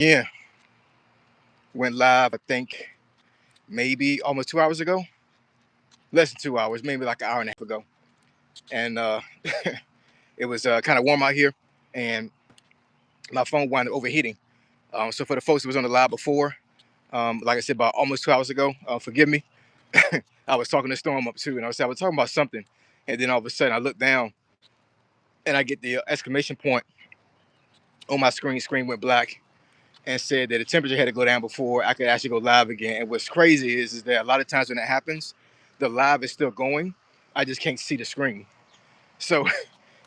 Yeah, went live. I think maybe almost 2 hours ago, less than 2 hours, maybe like an hour and a half ago. And it was kind of warm out here, and my phone wound up overheating. So for the folks who was on the live before, like I said, about almost 2 hours ago, forgive me. I was talking to Storm up too, and I was talking about something, and then all of a sudden I look down and I get the exclamation point on my screen. Screen went black and said that the temperature had to go down before I could actually go live again. And what's crazy is that a lot of times when that happens, the live is still going. I just can't see the screen. So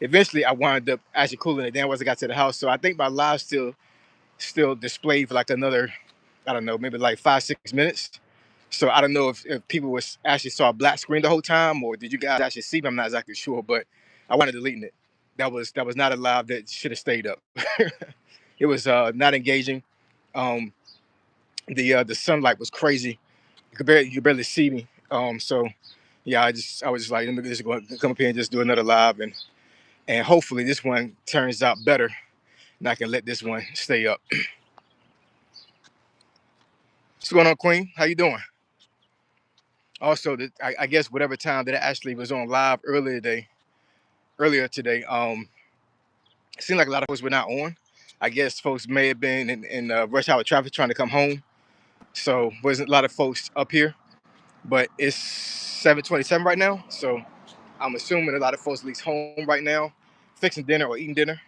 eventually I wound up actually cooling it down once I got to the house. So I think my live still displayed for like another, I don't know, maybe like 5, 6 minutes. So I don't know if people was actually saw a black screen the whole time, or did you guys actually see me? I'm not exactly sure, but I wanted deleting it. That was not a live that should have stayed up. It was not engaging. Um, the sunlight was crazy. You could barely see me. So yeah, I was just like, let me just go come up here and just do another live, and hopefully this one turns out better, and I can let this one stay up. What's going on, Queen? How you doing? Also, I guess whatever time that I actually was on live earlier today, it seemed like a lot of folks were not on. I guess folks may have been in rush hour traffic trying to come home, so wasn't a lot of folks up here. But it's 7:27 right now, so I'm assuming a lot of folks at least home right now, fixing dinner or eating dinner.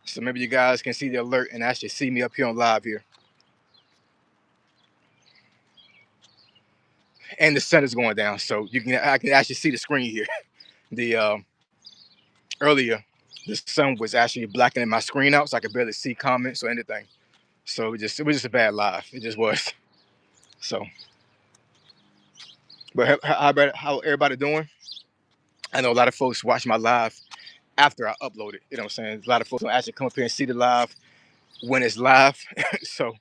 So maybe you guys can see the alert and actually see me up here on live here. And the sun is going down, so I can actually see the screen here. The Earlier, the sun was actually blackening my screen out, so I could barely see comments or anything. So it was just a bad live. It just was. So, but how everybody doing? I know a lot of folks watch my live after I upload it. You know what I'm saying? A lot of folks don't actually come up here and see the live when it's live. So,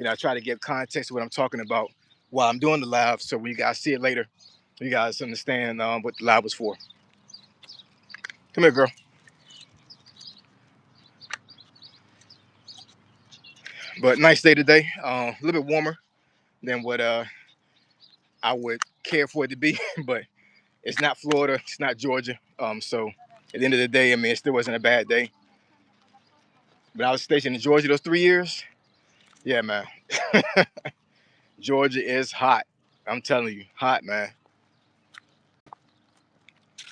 I try to give context to what I'm talking about while I'm doing the live. So when you guys see it later, you guys understand what the live was for. Come here, girl. But nice day today. A little bit warmer than what I would care for it to be, but it's not Florida, it's not Georgia. So at the end of the day, I mean, it still wasn't a bad day. But I was stationed in Georgia those 3 years. Yeah, man. Georgia is hot. I'm telling you, hot, man.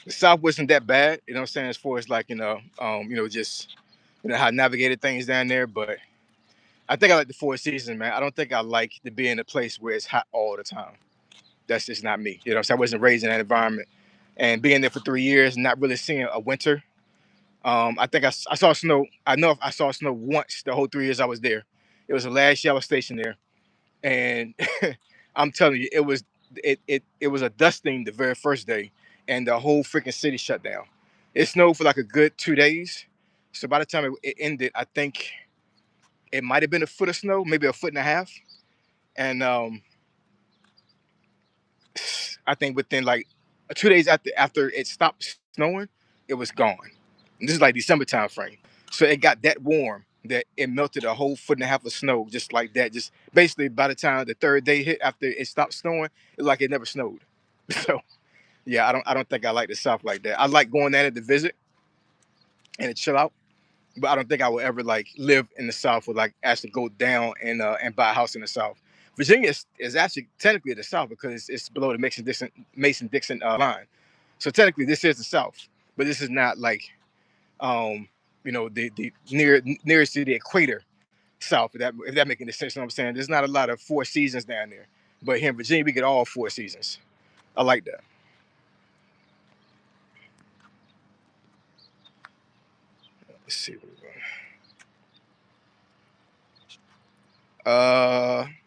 The South wasn't that bad, you know what I'm saying, as far as like, just how I navigated things down there. But I think I like the Four Seasons, man. I don't think I like to be in a place where it's hot all the time. That's just not me. You know what I'm saying? I wasn't raised in that environment. And being there for 3 years, not really seeing a winter. I think I saw snow. I know if I saw snow once the whole 3 years I was there. It was the last year I was stationed there. And I'm telling you, it was a dusting the very first day, and the whole freaking city shut down. It snowed for like a good 2 days. So by the time it ended, I think it might have been a foot of snow, maybe a foot and a half. And I think within like 2 days after it stopped snowing, it was gone. And this is like December time frame. So it got that warm that it melted a whole foot and a half of snow just like that. Just basically by the time the third day hit after it stopped snowing, it's like it never snowed. So yeah, I don't think I like the South like that. I like going there to visit and to chill out, but I don't think I will ever like live in the South or like actually go down and buy a house in the South. Virginia is actually technically the South because it's below the Mason Dixon line. So technically this is the South, but this is not like the nearest to the equator South. If that making any sense, you know what I'm saying? There's not a lot of four seasons down there, but here in Virginia we get all four seasons. I like that. Let's see.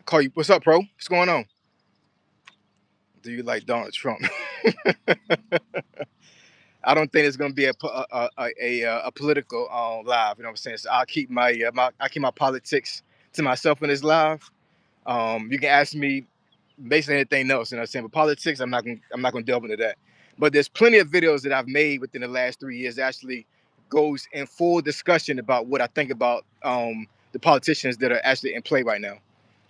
Call you. What's up, bro? What's going on? Do you like Donald Trump? I don't think it's gonna be a political live. You know what I'm saying? So I'll keep my politics to myself in this live. You can ask me basically anything else. You know what I'm saying? But politics, I'm not gonna delve into that. But there's plenty of videos that I've made within the last 3 years that actually goes in full discussion about what I think about the politicians that are actually in play right now.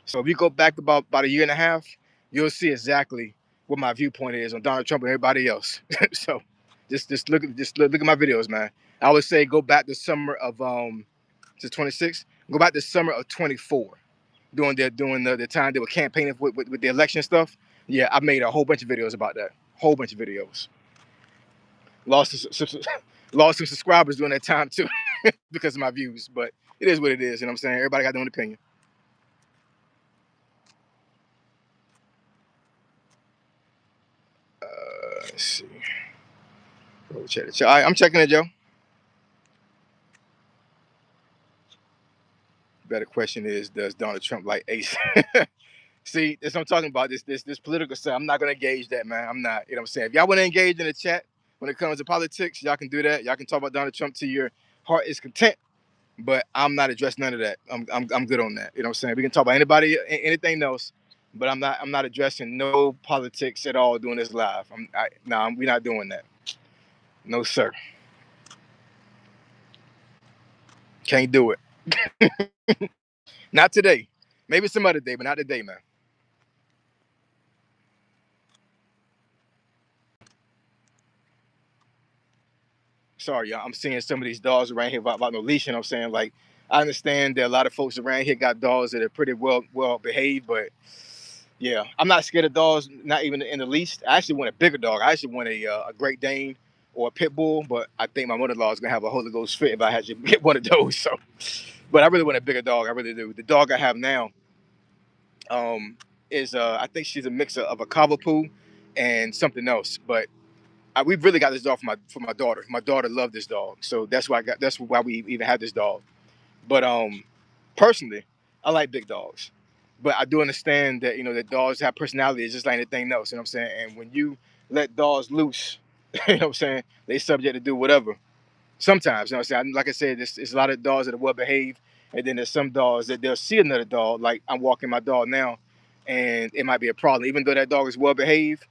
So if you go back about a year and a half, you'll see exactly what my viewpoint is on Donald Trump and everybody else. So just look at my videos, man. I would say go back to summer of to 26. Go back to summer of 24. Doing the time they were campaigning with the election stuff. Yeah, I made a whole bunch of videos about that. Whole bunch of videos. Lost some, lost some subscribers during that time too because of my views. But it is what it is. You know what I'm saying? Everybody got their own opinion. Let's see. Check it. All right, I'm checking it, Joe. Better question is, does Donald Trump like Ace? See, that's what I'm talking about. This political stuff. I'm not gonna engage that, man. I'm not. You know what I'm saying? If y'all want to engage in the chat when it comes to politics, y'all can do that. Y'all can talk about Donald Trump to your heart is content. But I'm not addressing none of that. I'm good on that. You know what I'm saying? We can talk about anybody, anything else, but I'm not addressing no politics at all doing this live. We're not doing that. No, sir. Can't do it. Not today. Maybe some other day, but not today, man. Sorry, y'all. I'm seeing some of these dogs around here about no leash. You know what I'm saying? Like, I understand that a lot of folks around here got dogs that are pretty well behaved, but yeah, I'm not scared of dogs, not even in the least. I actually want a bigger dog. I actually want a Great Dane or a Pit Bull, but I think my mother-in-law is gonna have a Holy Ghost fit if I had to get one of those. So, but I really want a bigger dog. I really do. The dog I have now, um, is I think she's a mix of a Cavapoo and something else. But we really got this dog for my daughter. My daughter loved this dog, so that's why we even had this dog. But personally, I like big dogs. But I do understand that that dogs have personality. It's just like anything else. You know what I'm saying? And when you let dogs loose, you know what I'm saying, they subject to do whatever. Sometimes, you know what I'm saying. Like I said, it's a lot of dogs that are well behaved, and then there's some dogs that they'll see another dog. Like I'm walking my dog now, and it might be a problem. Even though that dog is well behaved,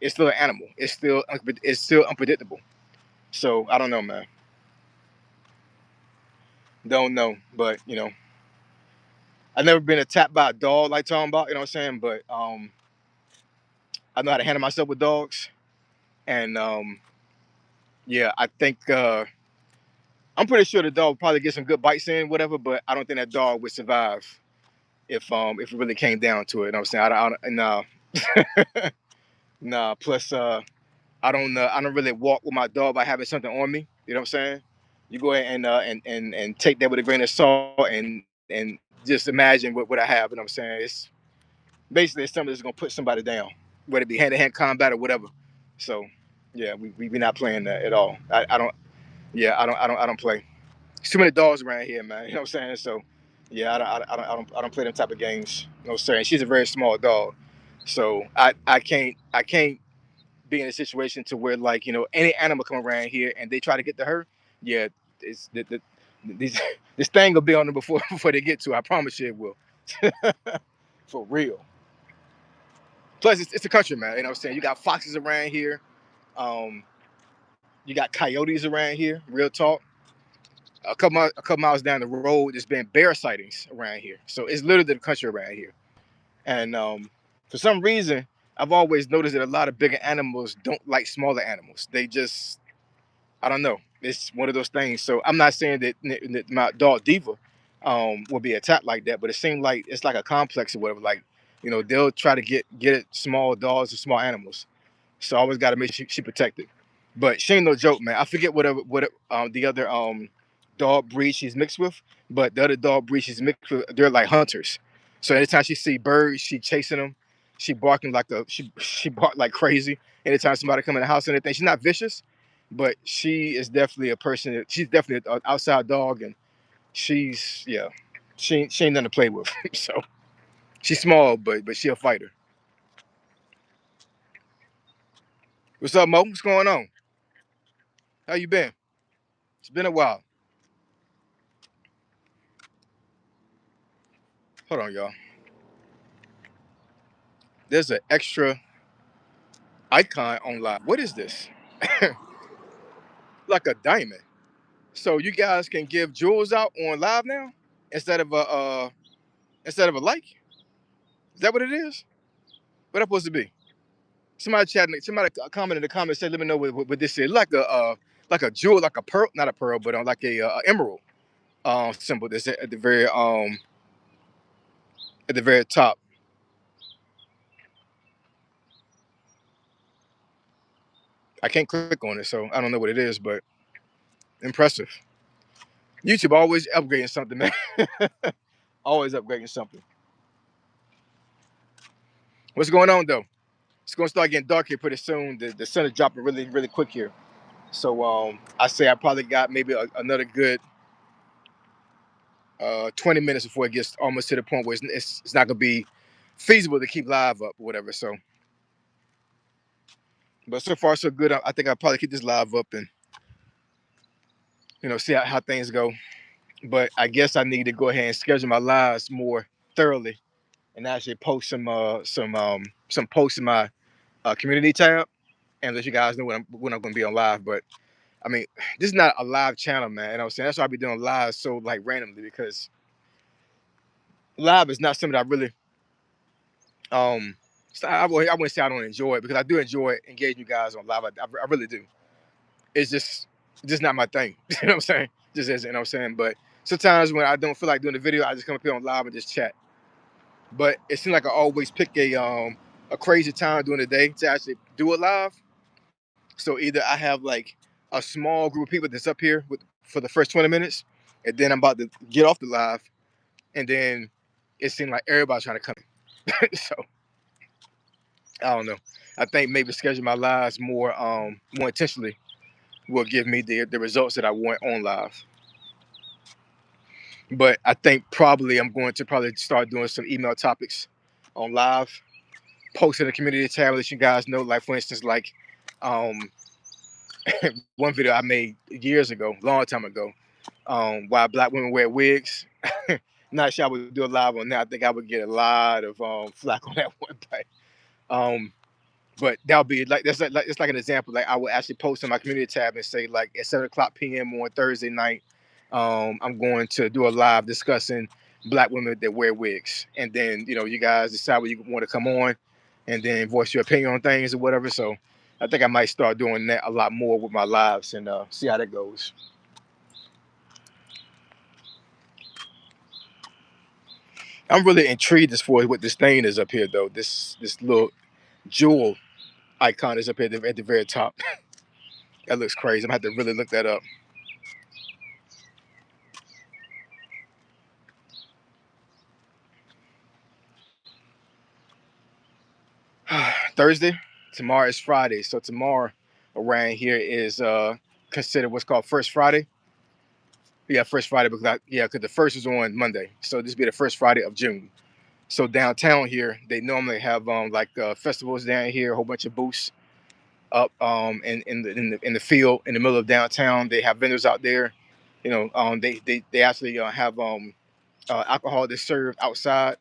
it's still an animal. It's still unpredictable. So I don't know, man. Don't know, but I've never been attacked by a dog like talking about, you know what I'm saying? But I know how to handle myself with dogs. And yeah, I think I'm pretty sure the dog would probably get some good bites in, whatever, but I don't think that dog would survive if it really came down to it. You know what I'm saying? Nah. Nah. Plus I don't really walk with my dog by having something on me. You know what I'm saying? You go ahead and take that with a grain of salt and just imagine what I have, you know what I'm saying? It's something that's gonna put somebody down, whether it be hand to hand combat or whatever. So, yeah, we not playing that at all. I don't. Yeah, I don't play. There's too many dogs around here, man. You know what I'm saying? So, yeah, I don't play them type of games. No sir. And she's a very small dog, so I can't be in a situation to where like any animal come around here and they try to get to her. Yeah, it's these this thing will be on them before they get to her. I promise you it will. For real. Plus, it's a country, man. You know what I'm saying? You got foxes around here. Um, you got coyotes around here. Real talk. A couple miles down the road, there's been bear sightings around here. So it's literally the country around here. And for some reason, I've always noticed that a lot of bigger animals don't like smaller animals. They just, I don't know. It's one of those things. So I'm not saying that my dog Diva will be attacked like that, but it seems like it's like a complex or whatever. Like, they'll try to get at small dogs or small animals. So I always got to make sure she protected. But she ain't no joke, man. I forget what the other dog breed she's mixed with, but the other dog breed she's mixed with, they're like hunters. So anytime she see birds, she chasing them. She barking like she bark like crazy. Anytime somebody come in the house and anything, she's not vicious, but she is definitely a person. She's definitely an outside dog, and she's yeah, she ain't nothing to play with. So she's small, but she a fighter. What's up, Mo? What's going on? How you been? It's been a while. Hold on, y'all. There's an extra icon on live. What is this? Like a diamond. So you guys can give jewels out on live now? instead of a like. Is that what it is? What that supposed to be? Somebody chatting, somebody comment in the comments, say, let me know what this is. Like a jewel, like a pearl, not a pearl, but like a emerald symbol that's at the very top. I can't click on it, so I don't know what it is, but impressive. YouTube always upgrading something, man. Always upgrading something. What's going on though? It's gonna start getting dark here pretty soon. The sun is dropping really, really quick here. So I say I probably got maybe another good 20 minutes before it gets almost to the point where it's not gonna be feasible to keep live up or whatever. So, but so far so good. I think I'll probably keep this live up and see how things go. But I guess I need to go ahead and schedule my lives more thoroughly and actually post some posts in my community tab and let you guys know when I'm gonna be on live. But I mean, this is not a live channel, man. You know what I'm saying? That's why I be doing live so like randomly because live is not something I really so I wouldn't say I don't enjoy it because I do enjoy engaging you guys on live. I really do. It's just not my thing. You know what I'm saying? Just isn't. You know what I'm saying? But sometimes when I don't feel like doing the video, I just come up here on live and just chat. But it seems like I always pick a crazy time during the day to actually do it live. So either I have like a small group of people that's up here for the first 20 minutes, and then I'm about to get off the live, and then it seemed like everybody's trying to come. So I don't know. I think maybe schedule my lives more intentionally will give me the results that I want on live. But I think probably I'm going to probably start doing some email topics on live, post in the community tab, let you guys know. Like for instance, like um one video I made years ago, long time ago, why black women wear wigs. Not sure I would do a live on that. I think I would get a lot of flack on that one, um, but that'll be like it's like an example. Like I would actually post in my community tab and say like at 7 o'clock p.m. on Thursday night, I'm going to do a live discussing black women that wear wigs, and then you guys decide whether you want to come on, and then voice your opinion on things or whatever. So I think I might start doing that a lot more with my lives and see how that goes. I'm really intrigued as far as what this thing is up here though. This little jewel icon is up here at the very top. That looks crazy. I'm gonna have to really look that up. Thursday. Tomorrow is Friday. So tomorrow around here is considered what's called First Friday. Yeah, First Friday because the first is on Monday. So this will be the first Friday of June. So downtown here, they normally have like festivals down here, a whole bunch of booths up in the field in the middle of downtown. They have vendors out there. They actually have alcohol that's served outside.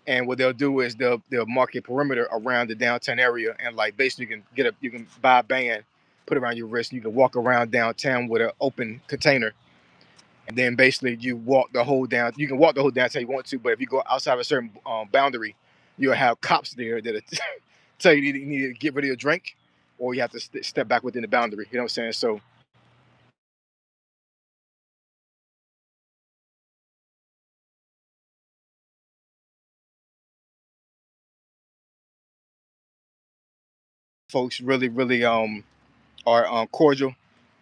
And what they'll do is they'll mark a perimeter around the downtown area, and like basically you can buy a band, put it around your wrist, and you can walk around downtown with an open container, and then basically you can walk the whole downtown you want to, but if you go outside of a certain boundary, you'll have cops there that tell you need to get rid of your drink, or you have to step back within the boundary. You know what I'm saying? So folks really, really are cordial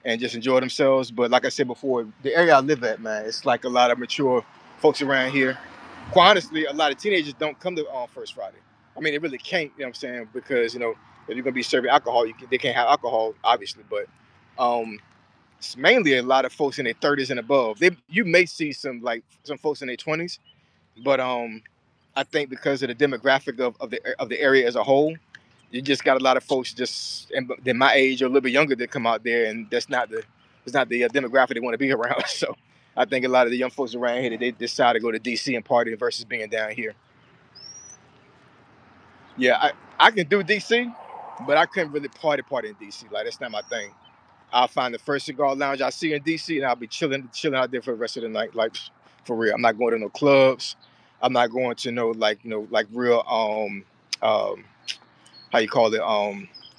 and just enjoy themselves. But like I said before, the area I live at, man, it's like a lot of mature folks around here. Quite honestly, a lot of teenagers don't come to First Friday. I mean, they really can't. You know what I'm saying? Because if you're gonna be serving alcohol, they can't have alcohol, obviously. But it's mainly a lot of folks in their 30s and above. You may see some folks in their 20s, but I think because of the demographic of the area as a whole, you just got a lot of folks in my age or a little bit younger that come out there, and that's not the demographic they want to be around. So I think a lot of the young folks around here they decide to go to DC and party versus being down here. Yeah, I can do DC, but I couldn't really party in DC. Like that's not my thing. I'll find the first cigar lounge I see in DC, and I'll be chilling out there for the rest of the night. Like For real. I'm not going to no clubs. I'm not going to no like like real how you call it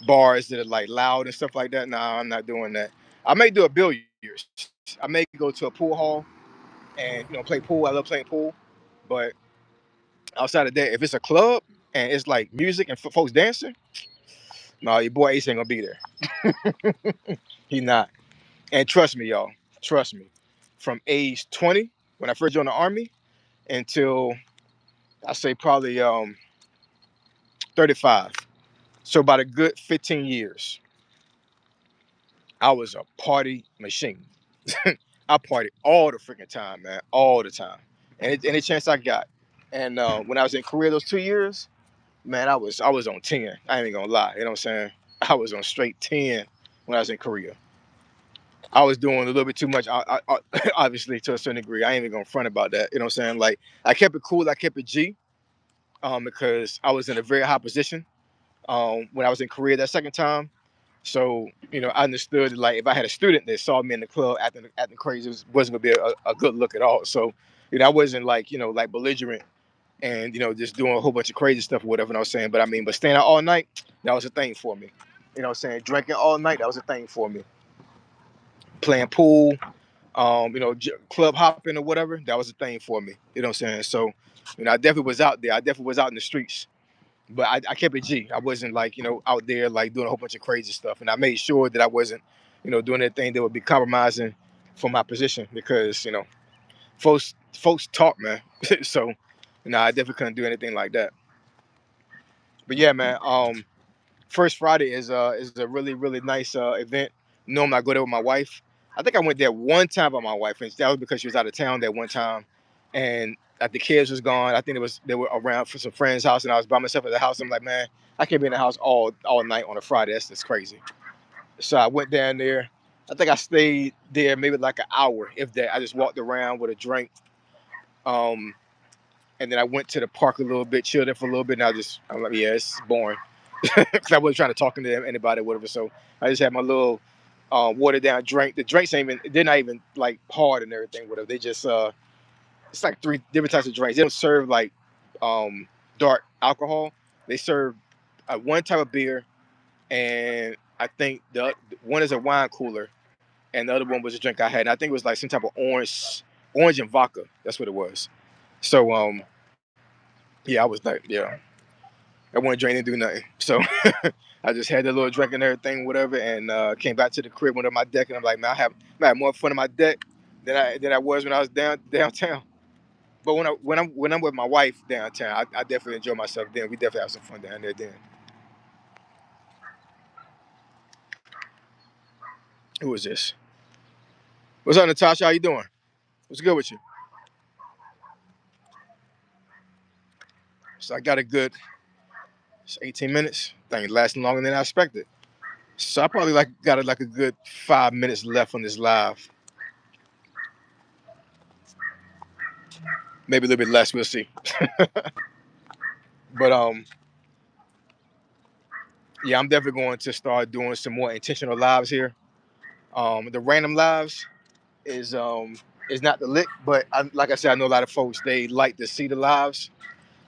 bars that are like loud and stuff like that. Nah, I'm not doing that. I may do a billiards. I may go to a pool hall and play pool. I love playing pool, but outside of that, if it's a club and it's like music and folks dancing, no, your boy Ace ain't gonna be there. He not. And trust me, y'all. Trust me. From age 20, when I first joined the army, until I say probably 35. So about a good 15 years, I was a party machine. I partied all the freaking time, man, all the time, and any chance I got. And when I was in Korea those 2 years, man, I was on 10. I ain't even gonna lie. You know what I'm saying? I was on straight 10 when I was in Korea. I was doing a little bit too much, obviously to a certain degree. I ain't even gonna front about that. You know what I'm saying? Like I kept it cool. I kept it G, because I was in a very high position when I was in Korea that second time. So I understood that, like if I had a student that saw me in the club acting crazy, it wasn't gonna be a good look at all. So I wasn't like like belligerent and just doing a whole bunch of crazy stuff or whatever. I was saying, but I mean, but staying out all night, that was a thing for me. You know what I'm saying? Drinking all night, that was a thing for me. Playing pool, club hopping or whatever, that was a thing for me. You know what I'm saying? So I definitely was out there. I definitely was out in the streets, but I kept it G. I wasn't like out there like doing a whole bunch of crazy stuff, and I made sure that I wasn't doing anything that would be compromising for my position, because folks talk, man. So I definitely couldn't do anything like that. But yeah, man. First Friday is a really really nice event. Normally I go there with my wife. I think I went there one time by my wife, and that was because she was out of town that one time, and the kids was gone. I think they were around for some friends' house, and I was by myself at the house. I'm like, man, I can't be in the house all night on a Friday. That's just crazy. So I went down there. I think I stayed there maybe like an hour, if that. I just walked around with a drink. Um, and then I went to the park a little bit, chilled there for a little bit, and I'm like, yeah, it's boring. Because I wasn't trying to talk to anybody or whatever. So I just had my little watered down drink. The drinks ain't even they're not even like hard and everything, whatever. They just it's like three different types of drinks. They don't serve like um dark alcohol. They serve one type of beer, and I think the one is a wine cooler, and the other one was a drink I had. And I think it was like some type of orange and vodka. That's what it was. So yeah, I was like, yeah. I wasn't drink, didn't do nothing. So I just had that little drink and everything, whatever, and came back to the crib, went on my deck, and I'm like, man, I had more fun on my deck than I was when I was downtown. But when I'm with my wife downtown, I definitely enjoy myself. Then we definitely have some fun down there. Then who is this? What's up, Natasha? How you doing? What's good with you? So I got a good 18 minutes. Thing lasting longer than I expected. So I probably got like a good 5 minutes left on this live. Maybe a little bit less. We'll see. But yeah, I'm definitely going to start doing some more intentional lives here. The random lives is not the lick, but like I said, I know a lot of folks they like to see the lives,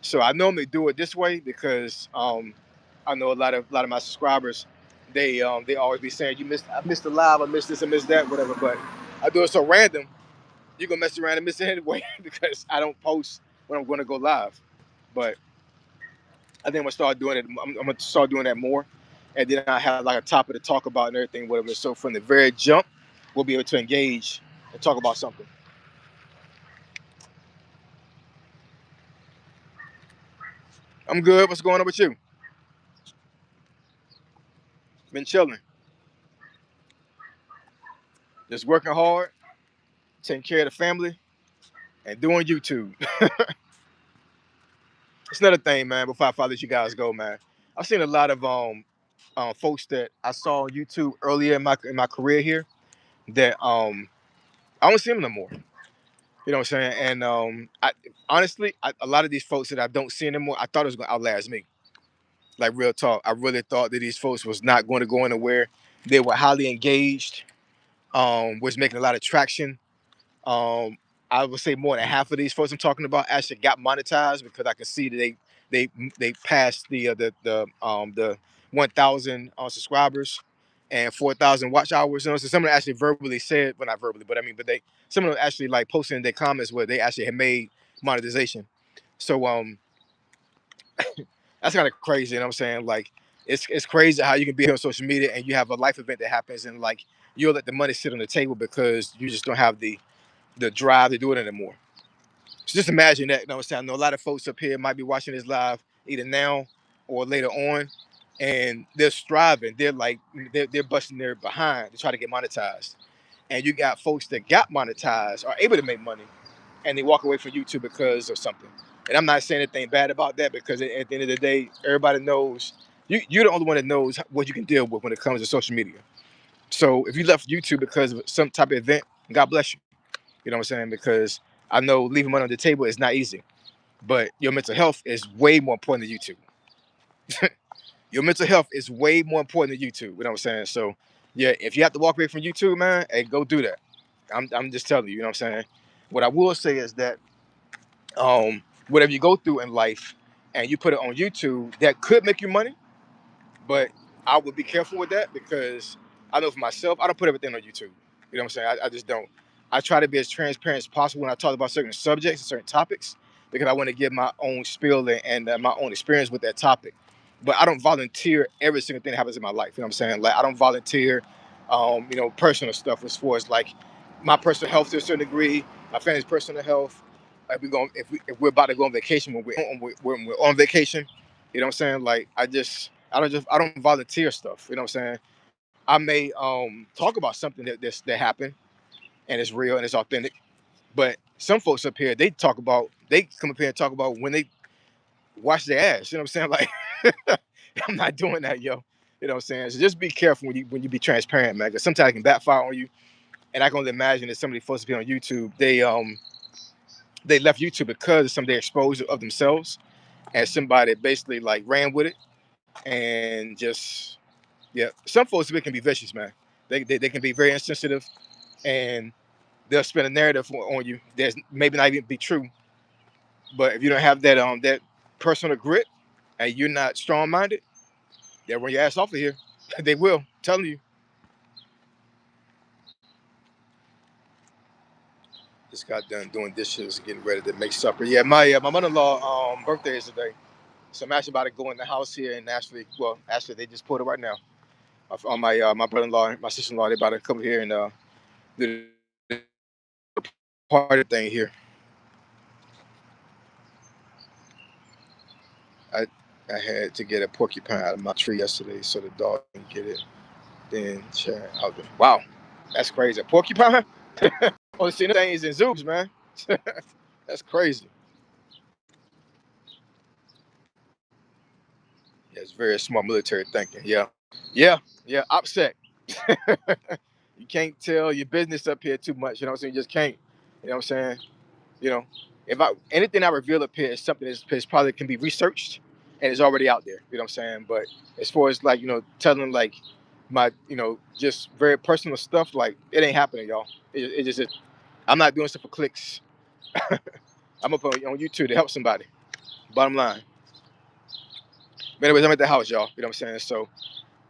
so I normally do it this way because I know a lot of my subscribers they always be saying I missed the live, I missed this, I missed that, whatever. But I do it so random, you're gonna mess around and miss it anyway because I don't post when I'm gonna go live. But I think I'm gonna start doing it. I'm gonna start doing that more, and then I have like a topic to talk about and everything, whatever. So from the very jump, we'll be able to engage and talk about something. I'm good. What's going on with you? Been chilling, just working hard, taking care of the family, and doing YouTube. It's another thing, man. Before I let you guys go, man, I've seen a lot of folks that I saw on YouTube earlier in my career here that I don't see them no more. You know what I'm saying? And honestly, a lot of these folks that I don't see anymore, I thought it was going to outlast me. Like real talk, I really thought that these folks was not going to go anywhere. They were highly engaged, was making a lot of traction. Um, I would say more than half of these folks I'm talking about actually got monetized because I can see that they passed the 1,000 subscribers and 4,000 watch hours. You know, so some of them actually verbally said, well, not verbally, but I mean, but they some of them actually like posted in their comments where they actually had made monetization. So that's kind of crazy. You know what I'm saying? Like it's crazy how you can be on social media and you have a life event that happens and like you'll let the money sit on the table because you just don't have the drive to do it anymore. So just imagine that. You know what I'm saying? I know a lot of folks up here might be watching this live either now or later on, and they're striving. They're like they're busting their behind to try to get monetized. And you got folks that got monetized are able to make money, and they walk away from YouTube because of something. And I'm not saying anything bad about that because at the end of the day, everybody knows you're the only one that knows what you can deal with when it comes to social media. So if you left YouTube because of some type of event, God bless you. You know what I'm saying? Because I know leaving money on the table is not easy, but your mental health is way more important than YouTube. Your mental health is way more important than YouTube. You know what I'm saying? So, yeah, if you have to walk away from YouTube, man, hey, go do that. I'm just telling you. You know what I'm saying? What I will say is that whatever you go through in life, and you put it on YouTube, that could make you money. But I would be careful with that because I know for myself, I don't put everything on YouTube. You know what I'm saying? I just don't. I try to be as transparent as possible when I talk about certain subjects and certain topics because I want to give my own spiel and my own experience with that topic. But I don't volunteer every single thing that happens in my life. You know what I'm saying? Like I don't volunteer, personal stuff as far as like my personal health to a certain degree, my family's personal health. Like if we're about to go on vacation when we're on vacation, you know what I'm saying? Like I don't volunteer stuff. You know what I'm saying? I may talk about something that happened and it's real and it's authentic. But some folks up here, they come up here and talk about when they wash their ass. You know what I'm saying? Like I'm not doing that, yo. You know what I'm saying? So just be careful when you be transparent, man. Because sometimes it can backfire on you. And I can only imagine that some of these folks up here on YouTube, they left YouTube because of some of their exposure of themselves and somebody basically like ran with it and just yeah, some folks can be vicious, man. They can be very insensitive, and they'll spin a narrative on you that's maybe not even be true. But if you don't have that personal grit, and you're not strong minded, they'll run your ass off of here. They will. I'm telling you. Just got done doing dishes, getting ready to make supper. Yeah, my mother-in-law birthday is today, so I'm actually about to go in the house here and actually they just pulled it right now. On my brother-in-law, my sister-in-law, they about to come here and do the party thing here. I I had to get a porcupine out of my tree yesterday so the dog can get it. Then check out the wow, that's crazy. A porcupine? Only seen things in zoos, man. That's crazy. Yeah, it's very smart military thinking. Yeah, yeah, yeah. Upset. You can't tell your business up here too much. You know what I'm saying? You just can't. You know what I'm saying? You know, if I anything I reveal up here is something that's probably can be researched and is already out there. You know what I'm saying? But as far as like telling like my just very personal stuff, like it ain't happening, y'all. It just is. I'm not doing stuff for clicks. I'm up on YouTube to help somebody. Bottom line. But anyways, I'm at the house, y'all. You know what I'm saying? So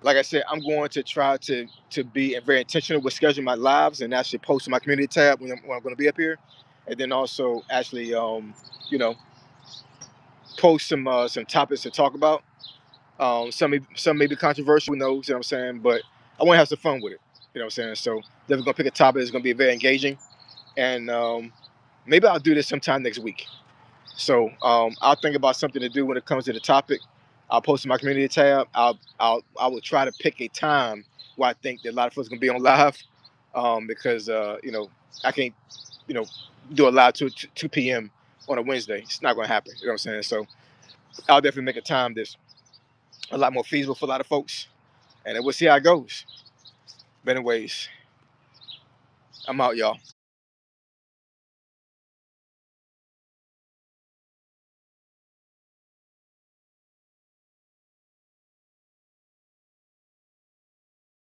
like I said, I'm going to try to be very intentional with scheduling my lives and actually post in my community tab when I'm going to be up here, and then also actually you know post some topics to talk about. Some may be controversial, who knows? You know what I'm saying? But I want to have some fun with it. You know what I'm saying? So definitely gonna pick a topic that's gonna be very engaging, and maybe I'll do this sometime next week. So I'll think about something to do when it comes to the topic. I'll post in my community tab. I will try to pick a time where I think that a lot of folks gonna be on live, because I can't you know do a live 2 p.m. on a Wednesday. It's not gonna happen. You know what I'm saying? So I'll definitely make a time that's a lot more feasible for a lot of folks, and then we'll see how it goes. But anyways, I'm out, y'all.